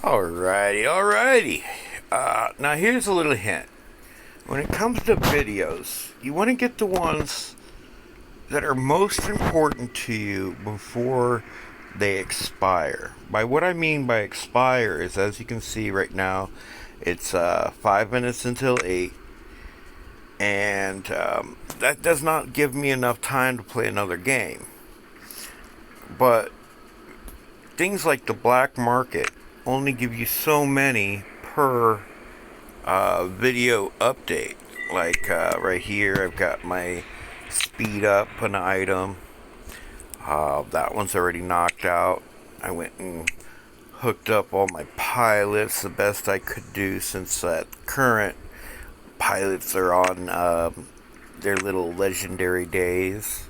Alrighty. Now here's a little hint. When it comes to videos, you want to get the ones that are most important to you before they expire. By what I mean by expire is, as you can see right now, it's 5 minutes until 8, and that does not give me enough time to play another game. But things like the black market only give you so many per video update. Like right here, I've got my speed up an item. That one's already knocked out. I went and hooked up all my pilots the best I could do, since that current pilots are on their little legendary days.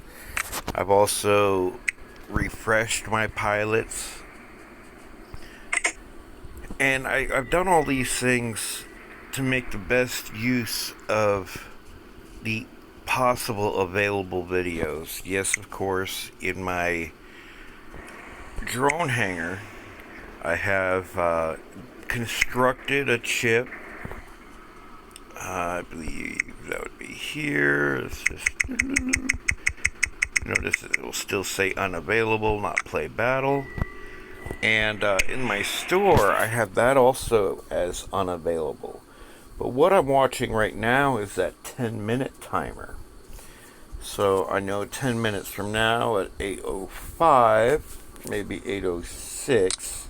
I've also refreshed my pilots, and I've done all these things to make the best use of the possible available videos. Yes, of course, in my drone hangar, I have constructed a chip. I believe that would be here. Let's just notice it will still say unavailable, not play battle. And in my store, I have that also as unavailable. But what I'm watching right now is that 10-minute timer. So I know 10 minutes from now at 8:05, maybe 8:06,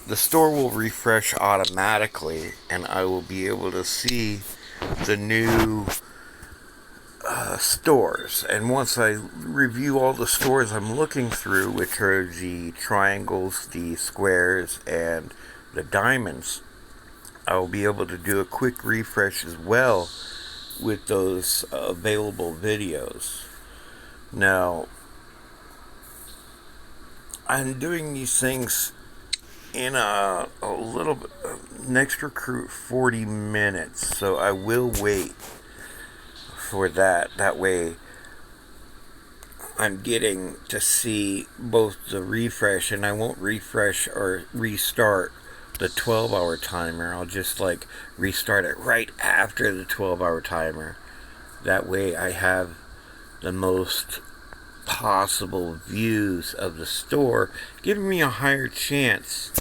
the store will refresh automatically, and I will be able to see the new stores. And once I review all the stores I'm looking through, which are the triangles, the squares, and the diamonds, I will be able to do a quick refresh as well with those available videos. Now, I'm doing these things in a little bit, next recruit 40 minutes, so I will wait for that. That way, I'm getting to see both the refresh, and I won't refresh or restart the 12-hour timer. I'll just restart it right after the 12-hour timer. That way I have the most possible views of the store, giving me a higher chance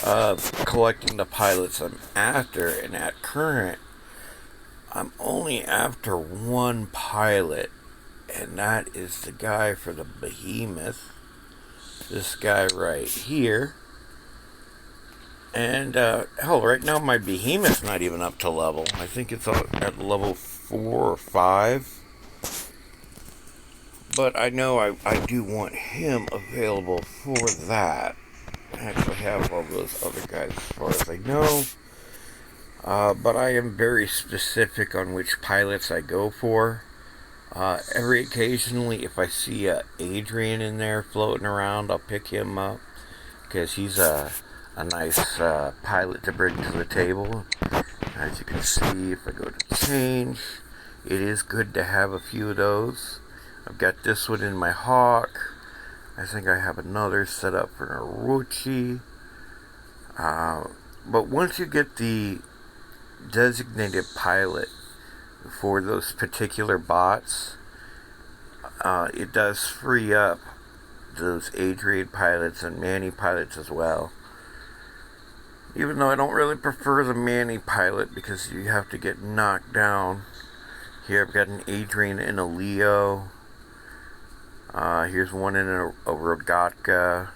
of collecting the pilots I'm after. And at current, I'm only after one pilot, and that is the guy for the behemoth. This guy right here. And hell, right now my behemoth's not even up to level. I think it's at level 4 or 5. But I know I do want him available for that. I actually have all those other guys as far as I know. But I am very specific on which pilots I go for. Every occasionally, if I see Adrian in there floating around, I'll pick him up, because he's a nice pilot to bring to the table. As you can see, if I go to change, it is good to have a few of those. I've got this one in my Hawk. I think I have another set up for Naruchi. But once you get the designated pilot for those particular bots, it does free up those Adrian pilots and Manny pilots as well. Even though I don't really prefer the Manny pilot, because you have to get knocked down. Here I've got an Adrian and a Leo. Here's one in a Rogatka.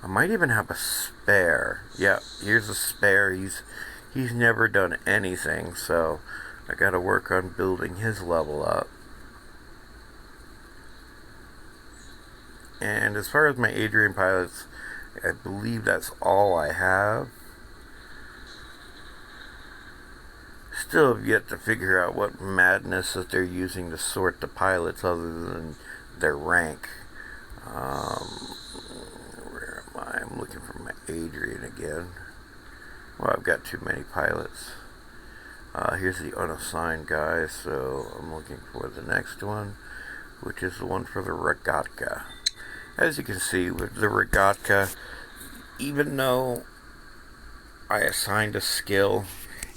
I might even have a spare. Yeah, here's a spare. He's never done anything, so I gotta work on building his level up. And as far as my Adrian pilots, I believe that's all I have. Still have yet to figure out what madness that they're using to sort the pilots other than their rank. Where am I? I'm looking for my Adrian again. Well, I've got too many pilots. Here's the unassigned guy, so I'm looking for the next one, which is the one for the Rogatka. As you can see with the Rogatka, even though I assigned a skill,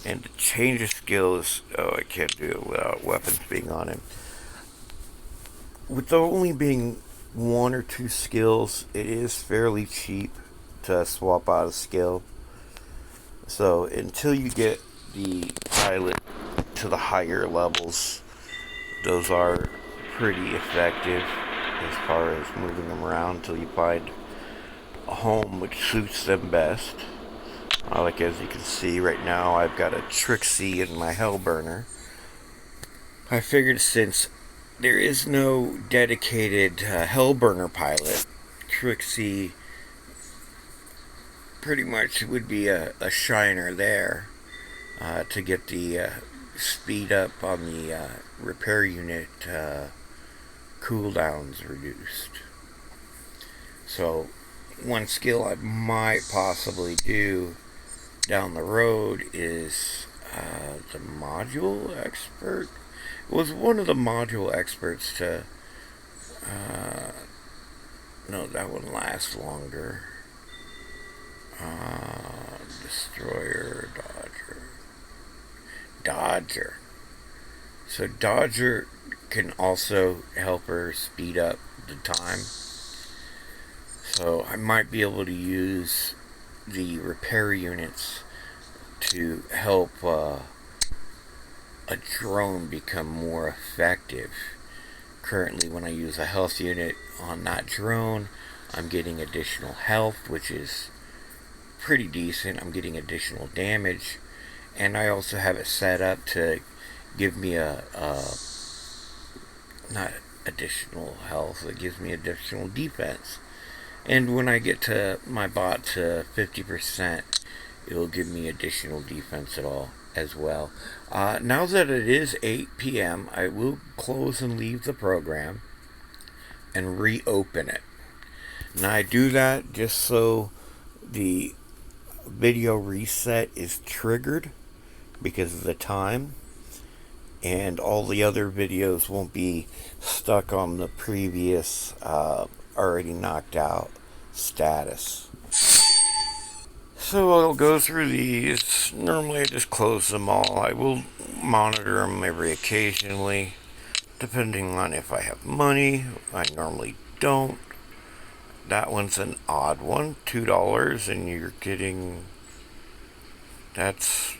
and to change a skill is, oh, I can't do it without weapons being on him. With there only being one or two skills, it is fairly cheap to swap out a skill. So until you get the pilot to the higher levels, those are pretty effective as far as moving them around until you find a home which suits them best. Like as you can see right now, I've got a Trixie in my Hellburner. I figured since there is no dedicated Hellburner pilot, Trixie pretty much would be a shiner there to get the speed up on the repair unit cooldowns reduced. So one skill I might possibly do down the road is the module expert. It was one of the module experts to no, that one lasts longer. Destroyer, Dodger. So Dodger can also help her speed up the time. So I might be able to use the repair units to help a drone become more effective. Currently, when I use a health unit on that drone, I'm getting additional health, which is pretty decent. I'm getting additional damage, and I also have it set up to give me not additional health, it gives me additional defense. And when I get to my bot to 50%, it will give me additional defense at all as well. Now that it is 8 p.m., I will close and leave the program and reopen it. Now I do that just so the video reset is triggered because of the time, and all the other videos won't be stuck on the previous already knocked out status. So I'll go through these. Normally I just close them all. I will monitor them every occasionally, depending on if I have money. I normally don't. That one's an odd one, $2, and you're getting, that's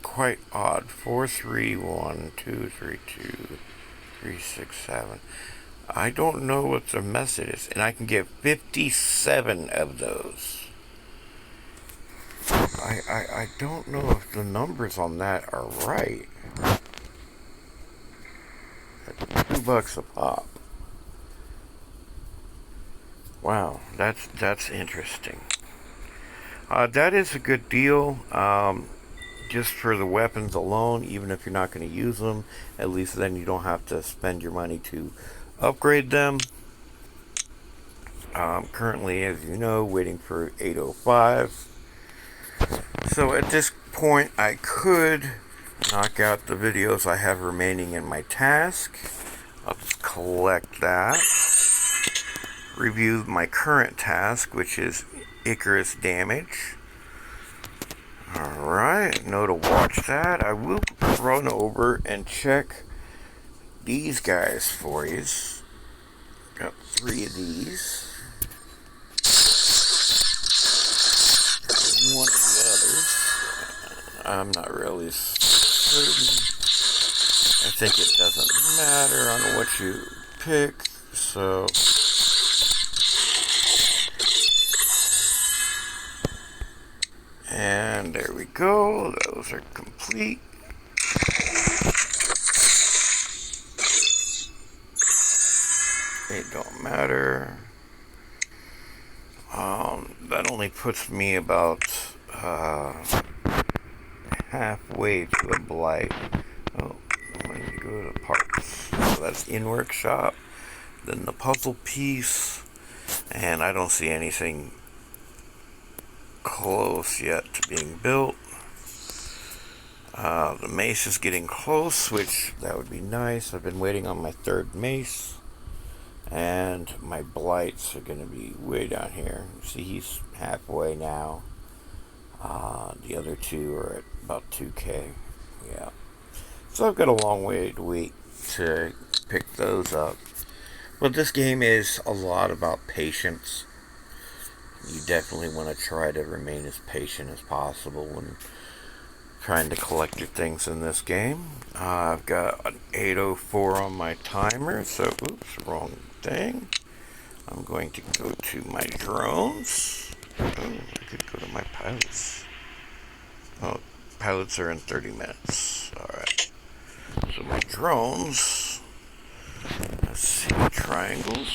quite odd. 431232367. I don't know what the method is, and I can get 57 of those. I don't know if the numbers on that are right. $2 a pop. Wow, that's interesting. That is a good deal. Just for the weapons alone, even if you're not going to use them, at least then you don't have to spend your money to upgrade them. Currently, as you know, waiting for 805. So at this point, I could knock out the videos I have remaining in my task. I'll just collect that. Review my current task, which is Icarus damage. Alright, know to watch that. I will run over and check these guys for you. Got 3 of these. One of the others. I'm not really certain. I think it doesn't matter on what you pick, so and there we go. Those are complete. It don't matter. That only puts me about halfway to a blight. Oh, I need to go to parts. So that's in workshop. Then the puzzle piece, and I don't see anything close yet to being built. The mace is getting close, which that would be nice. I've been waiting on my 3rd mace, and my blights are going to be way down here. See, he's halfway now. The other two are at about 2K. Yeah. So I've got a long way to wait to pick those up. But this game is a lot about patience. You definitely want to try to remain as patient as possible when trying to collect your things in this game. I've got an 8:04 on my timer, so oops, wrong thing. I'm going to go to my drones. Oh, I could go to my pilots. Oh, pilots are in 30 minutes. Alright. So my drones. Let's see, triangles.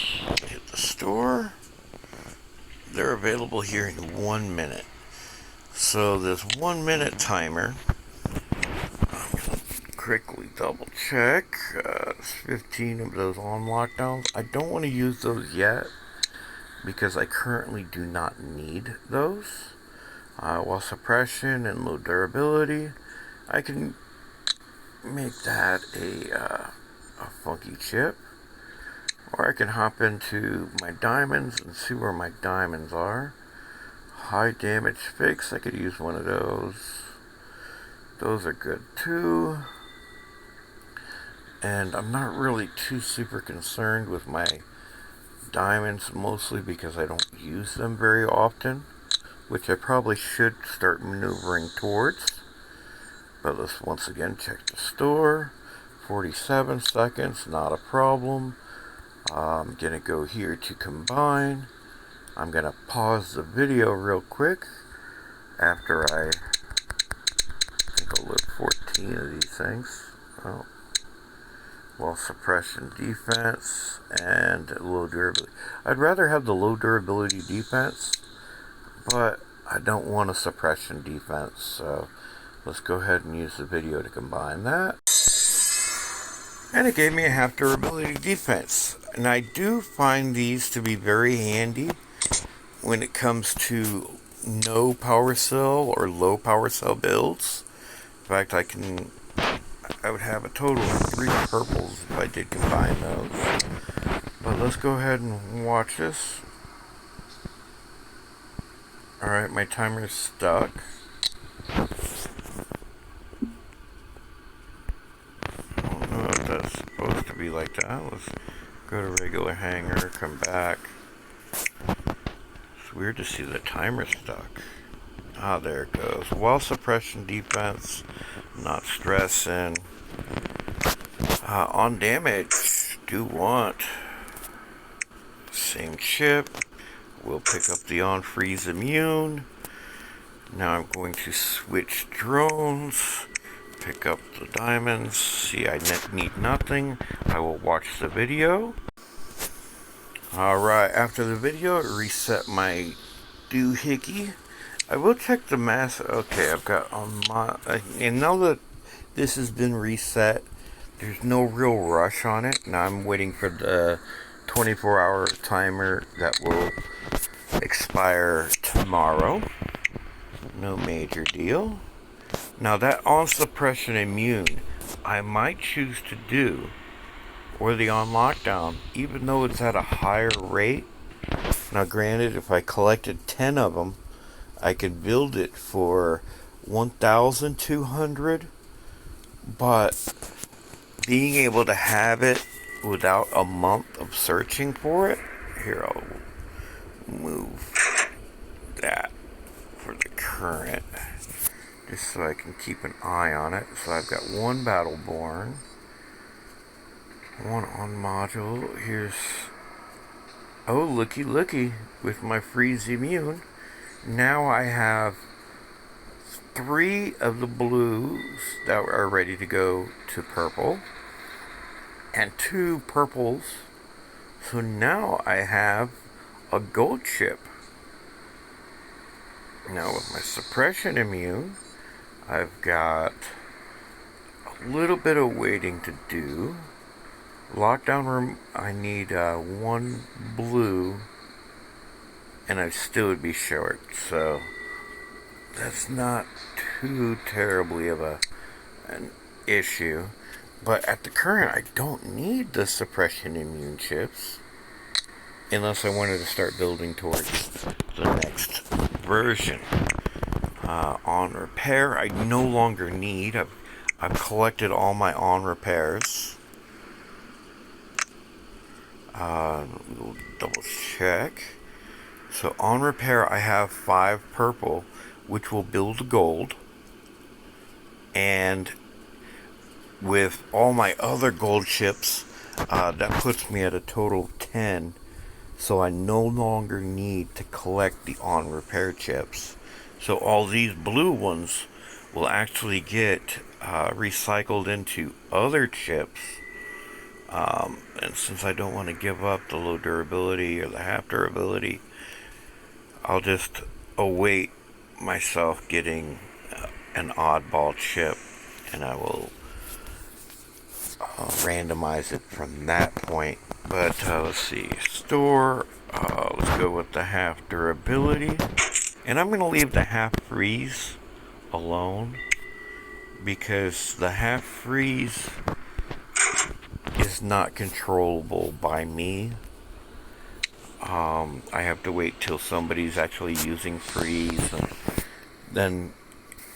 Hit the store. They're available here in 1 minute. So this 1 minute timer, I'm going to quickly double check. 15 of those on lockdowns. I don't want to use those yet because I currently do not need those. While suppression and low durability, I can make that a funky chip. Or I can hop into my diamonds and see where my diamonds are. High damage fix, I could use one of those. Those are good too. And I'm not really too super concerned with my diamonds, mostly because I don't use them very often, which I probably should start maneuvering towards. But let's once again check the store. 47 seconds, not a problem. I'm going to go here to combine. I'm going to pause the video real quick after I think I'll load 14 of these things. Oh. Well, suppression defense and low durability. I'd rather have the low durability defense, but I don't want a suppression defense, so let's go ahead and use the video to combine that. And it gave me a half durability defense. And I do find these to be very handy when it comes to no power cell or low power cell builds. In fact, I would have a total of 3 purples if I did combine those. But let's go ahead and watch this. Alright, my timer's stuck. I don't know if that's supposed to be like that. Let's go to regular hangar, come back. It's weird to see the timer stuck. Ah, there it goes. Wall suppression defense, not stressing. On damage, do want same chip. We'll pick up the on freeze immune. Now I'm going to switch drones. Pick up the diamonds. See, I need nothing. I will watch the video. Alright, after the video, reset my doohickey. I will check the mass. Okay, I've got on my. And now that this has been reset, there's no real rush on it. Now I'm waiting for the 24-hour timer that will expire tomorrow. No major deal. Now that on suppression immune, I might choose to do, or the on lockdown, even though it's at a higher rate. Now granted, if I collected 10 of them, I could build it for 1,200, but being able to have it without a month of searching for it, here I'll move that for the current, just so I can keep an eye on it. So I've got 1 Battleborn, 1 on module. Here's, oh looky with my freeze immune. Now I have 3 of the blues that are ready to go to purple, and 2 purples. So now I have a gold chip. Now with my suppression immune, I've got a little bit of waiting to do. Lockdown room, I need 1 blue, and I still would be short, so that's not too terribly of an issue. But at the current, I don't need the suppression immune chips, unless I wanted to start building towards the next version. On repair, I no longer need. I've collected all my on repairs. We'll double check. So on repair, I have 5 purple, which will build gold. And with all my other gold chips, that puts me at a total of 10. So I no longer need to collect the on repair chips. So all these blue ones will actually get recycled into other chips. And since I don't want to give up the low durability or the half durability, I'll just await myself getting an oddball chip, and I will randomize it from that point. But let's see, store, let's go with the half durability. And I'm going to leave the half freeze alone, because the half freeze is not controllable by me. I have to wait till somebody's actually using freeze, and then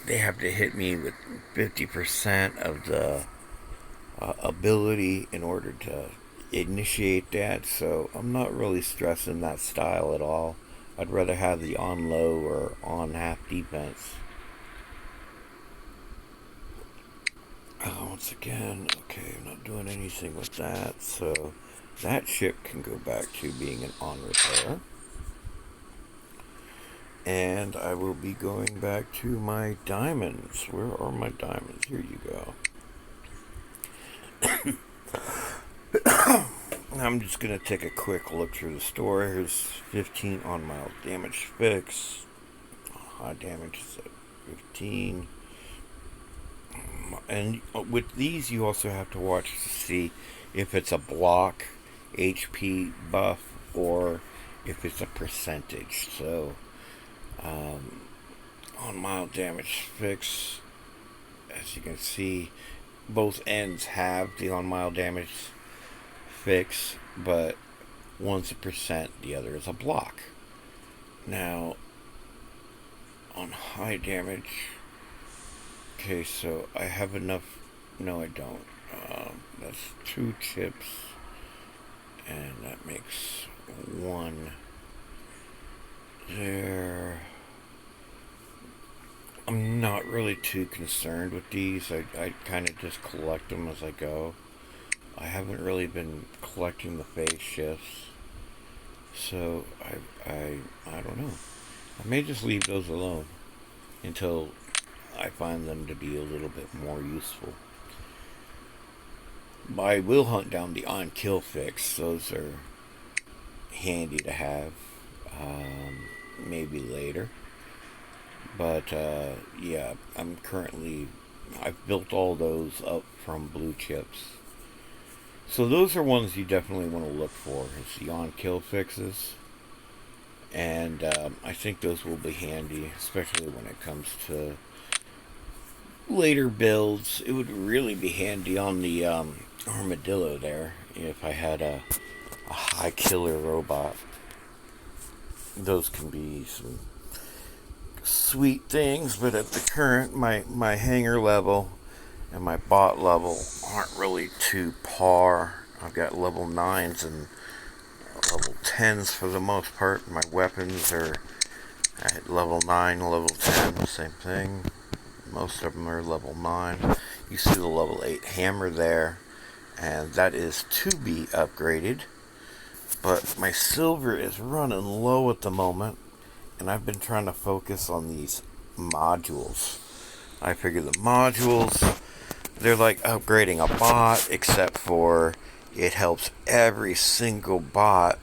they have to hit me with 50% of the ability in order to initiate that. So I'm not really stressing that style at all. I'd rather have the on low or on half defense. Once again, okay, I'm not doing anything with that, so that ship can go back to being an on repair. And I will be going back to my diamonds. Where are my diamonds? Here you go. I'm just going to take a quick look through the store. Here's 15 on mild damage fix. High damage is at 15. And with these, you also have to watch to see if it's a block HP buff or if it's a percentage. So, on mild damage fix, as you can see, both ends have the on mild damage fix, but one's a percent, the other is a block. Now, on high damage, okay, so I have enough. No, I don't. That's 2 chips, and that makes 1 there. I'm not really too concerned with these. I kind of just collect them as I go. I haven't really been collecting the phase shifts, so I don't know. I may just leave those alone until I find them to be a little bit more useful. I will hunt down the on kill fix. Those are handy to have. Maybe later. But yeah, I've built all those up from blue chips. So those are ones you definitely want to look for. It's the on kill fixes. And I think those will be handy, especially when it comes to later builds. It would really be handy on the armadillo there if I had a high killer robot. Those can be some sweet things, but at the current, my hanger level and my bot level aren't really to par. I've got level 9s and level 10s for the most part. My weapons are at level 9, level 10, same thing. Most of them are level 9. You see the level 8 hammer there, and that is to be upgraded. But my silver is running low at the moment, and I've been trying to focus on these modules. I figure the modules, they're like upgrading a bot, except for it helps every single bot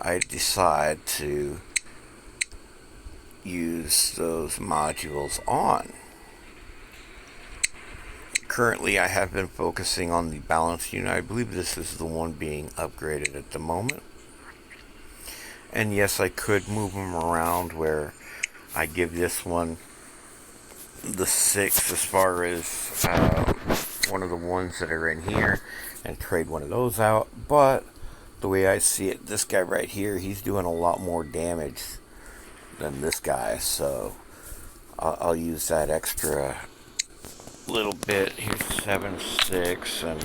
I decide to use those modules on. Currently, I have been focusing on the balance unit. I believe this is the one being upgraded at the moment. And yes, I could move them around where I give this one the 6 as far as one of the ones that are in here and trade one of those out. But the way I see it, this guy right here, he's doing a lot more damage than this guy. So I'll use that extra little bit. Here's 7.6, and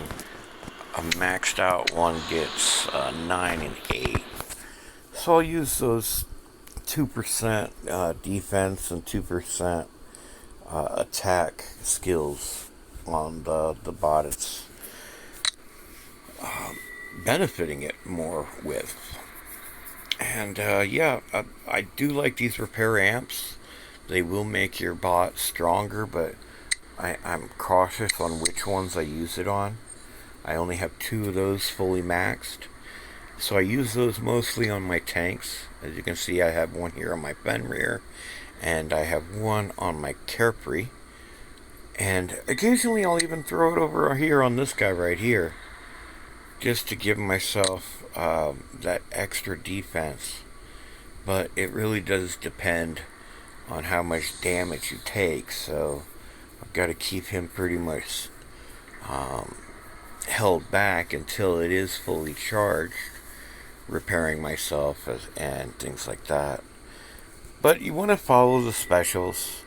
a maxed out one gets 9 and 8. So I'll use those 2% defense and 2% attack skills on the bot it's benefiting it more with. And I do like these repair amps. They will make your bot stronger, but I'm cautious on which ones I use it on. I only have 2 of those fully maxed. So I use those mostly on my tanks. As you can see, I have one here on my Fenrir, and I have one on my Carefree. And occasionally I'll even throw it over here on this guy right here, just to give myself that extra defense. But it really does depend on how much damage you take, so I've got to keep him pretty much held back until it is fully charged, repairing myself and things like that. But you want to follow the specials.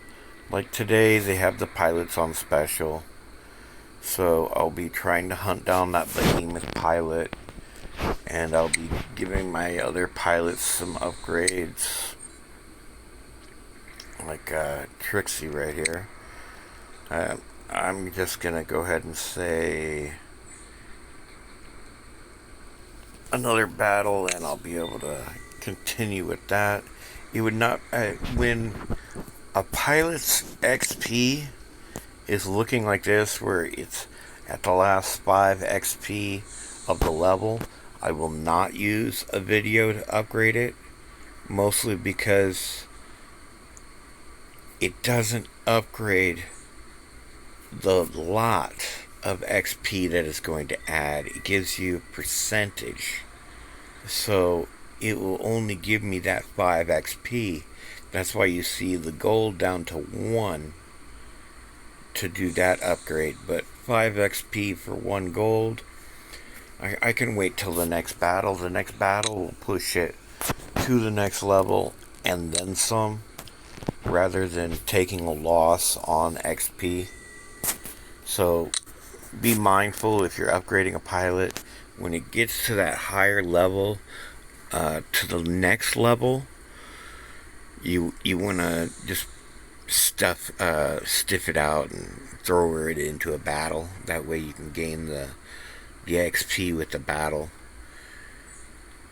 Like today, they have the pilots on special, so I'll be trying to hunt down that behemoth pilot, and I'll be giving my other pilots some upgrades, like Trixie right here. I'm just gonna go ahead and say another battle, and I'll be able to continue with that. It would not when a pilot's XP is looking like this, where it's at the last 5 XP of the level, I will not use a video to upgrade it, mostly because it doesn't upgrade the lot of XP that it's going to add. It gives you a percentage, so it will only give me that 5 XP. That's why you see the gold down to 1 to do that upgrade, but 5 XP for 1 gold, I can wait till the next battle. The next battle will push it to the next level and then some, rather than taking a loss on XP. So be mindful if you're upgrading a pilot, when it gets to that higher level, to the next level, you want to just stiff it out and throw it into a battle. That way you can gain the XP with the battle,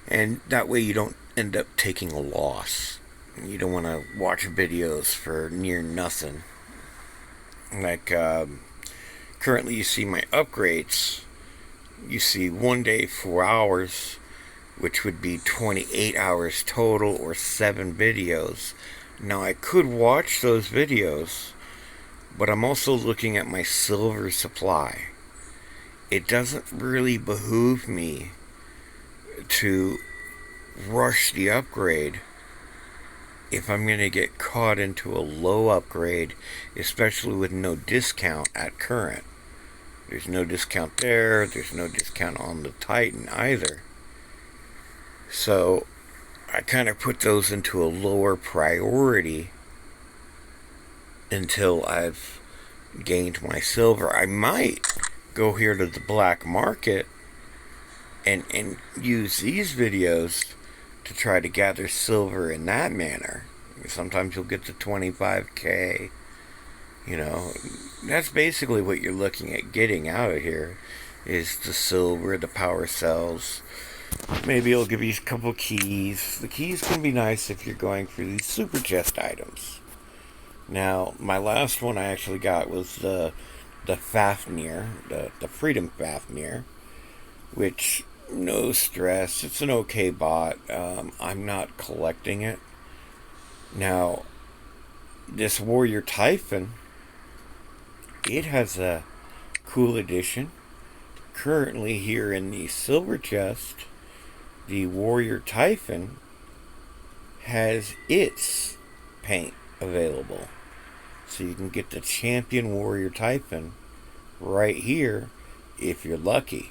and that way you don't end up taking a loss. You don't want to watch videos for near nothing. Like currently you see my upgrades, you see 1 day 4 hours, which would be 28 hours total, or 7 videos. Now I could watch those videos, but I'm also looking at my silver supply. It doesn't really behoove me to rush the upgrade if I'm going to get caught into a low upgrade, especially with no discount at current. There's no discount there, there's no discount on the Titan either. So I kind of put those into a lower priority until I've gained my silver. I might go here to the black market and use these videos to try to gather silver in that manner. Sometimes you'll get to 25k. You know, that's basically what you're looking at getting out of here, is the silver, the power cells. Maybe it'll give you a couple keys. The keys can be nice if you're going for these super chest items. Now, my last one I actually got was the Fafnir, the Freedom Fafnir, which, no stress, it's an okay bot. I'm not collecting it. Now, this Warrior Typhon, it has a cool addition. Currently here in the silver chest, the Warrior Typhon has its paint available. So you can get the Champion Warrior Typhon right here if you're lucky.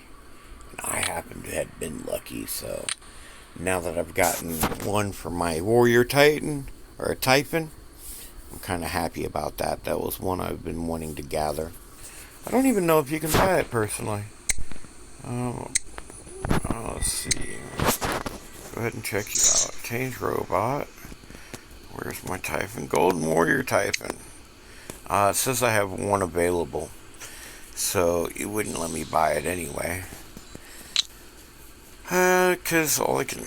And I happen to have been lucky, so now that I've gotten one for my Warrior Titan, or a Typhon, I'm kind of happy about that. That was one I've been wanting to gather. I don't even know if you can buy it personally. Um, let's see. Go ahead and check you out. Change robot. Where's my Typhon? Golden Warrior Typhon. It says I have one available, so it wouldn't let me buy it anyway. Because all I can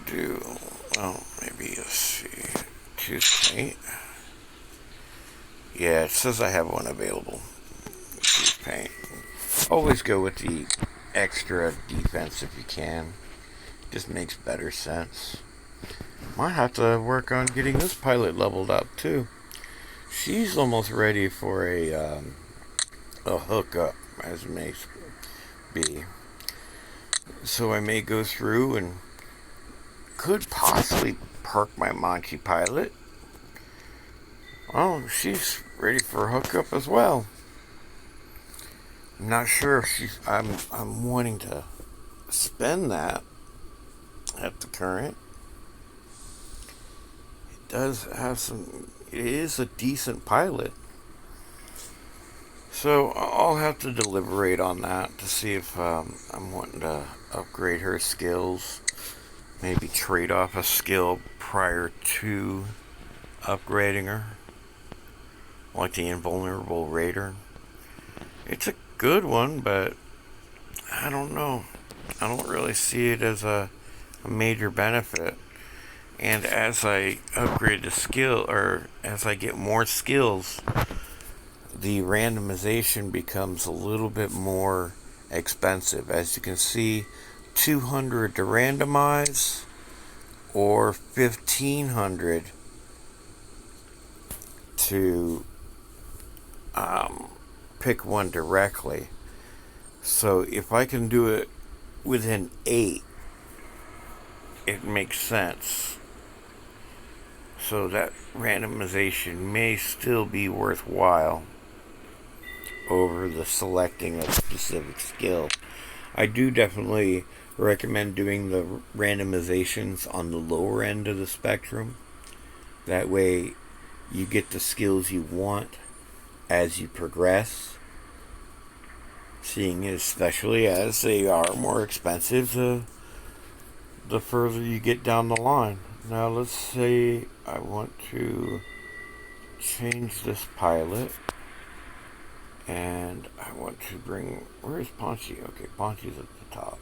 do, well, maybe, let's see, choose paint. Yeah, it says I have one available. Choose paint. Always go with the extra defense if you can. Just makes better sense. Might have to work on getting this pilot leveled up too. She's almost ready for a hookup, as it may be. So I may go through and could possibly perk my Monty pilot. Oh, she's ready for a hookup as well. I'm not sure if she's. I'm wanting to spend that at the current. It does have some. It is a decent pilot. So I'll have to deliberate on that to see if I'm wanting to upgrade her skills. Maybe trade off a skill prior to upgrading her. Like the Invulnerable Raider. It's a good one, but I don't know. I don't really see it as a major benefit. And as I upgrade the skill, or as I get more skills, the randomization becomes a little bit more expensive. As you can see, 200 to randomize, or 1500 to pick one directly. So if I can do it within 8, it makes sense. So that randomization may still be worthwhile over the selecting a specific skill. I do definitely recommend doing the randomizations on the lower end of the spectrum. That way you get the skills you want as you progress. Seeing especially as they are more expensive the further you get down the line. Now let's say I want to change this pilot. And I want to bring... Where's Paunchy? Okay, Paunchy's at the top.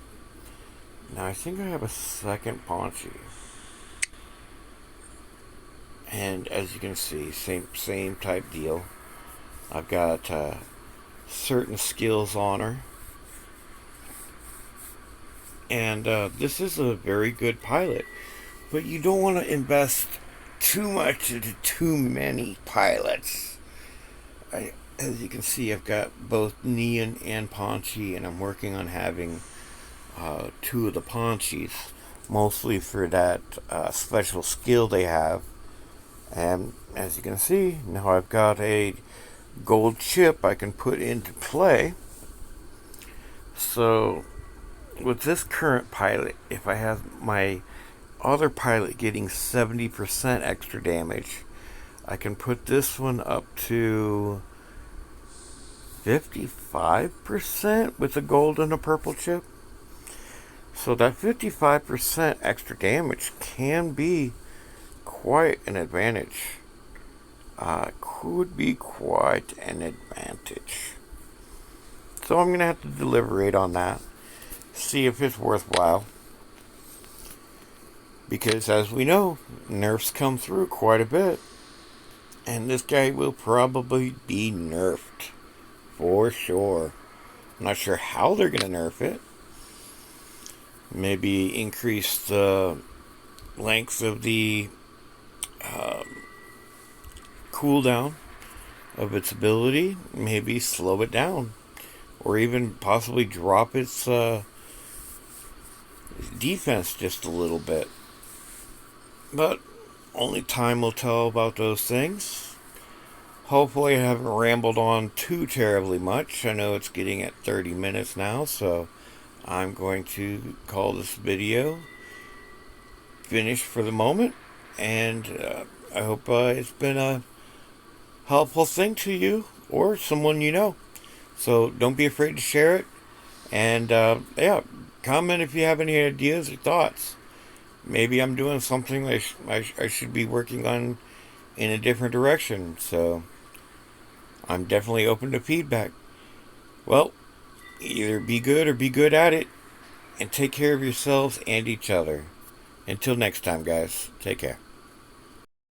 Now I think I have a second Paunchy. And as you can see, same type deal. I've got certain skills on her. And this is a very good pilot. But you don't want to invest too much into too many pilots. As you can see, I've got both Neon and Paunchy, and I'm working on having 2 of the Paunchies, mostly for that special skill they have. And as you can see, now I've got a gold chip I can put into play. So with this current pilot, if I have my other pilot getting 70% extra damage, I can put this one up to 55% with a gold and a purple chip. So that 55% extra damage can be quite an advantage. Could be quite an advantage. So I'm going to have to deliberate on that. See if it's worthwhile. Because as we know, nerfs come through quite a bit. And this guy will probably be nerfed. For sure. I'm not sure how they're going to nerf it. Maybe increase the length of the cooldown of its ability. Maybe slow it down. Or even possibly drop its defense just a little bit. But only time will tell about those things. Hopefully I haven't rambled on too terribly much. I know it's getting at 30 minutes now, so I'm going to call this video finished for the moment. And I hope it's been a helpful thing to you or someone you know. So don't be afraid to share it. And yeah, comment if you have any ideas or thoughts. Maybe I'm doing something I should be working on in a different direction. So I'm definitely open to feedback. Well, either be good or be good at it. And take care of yourselves and each other. Until next time, guys. Take care.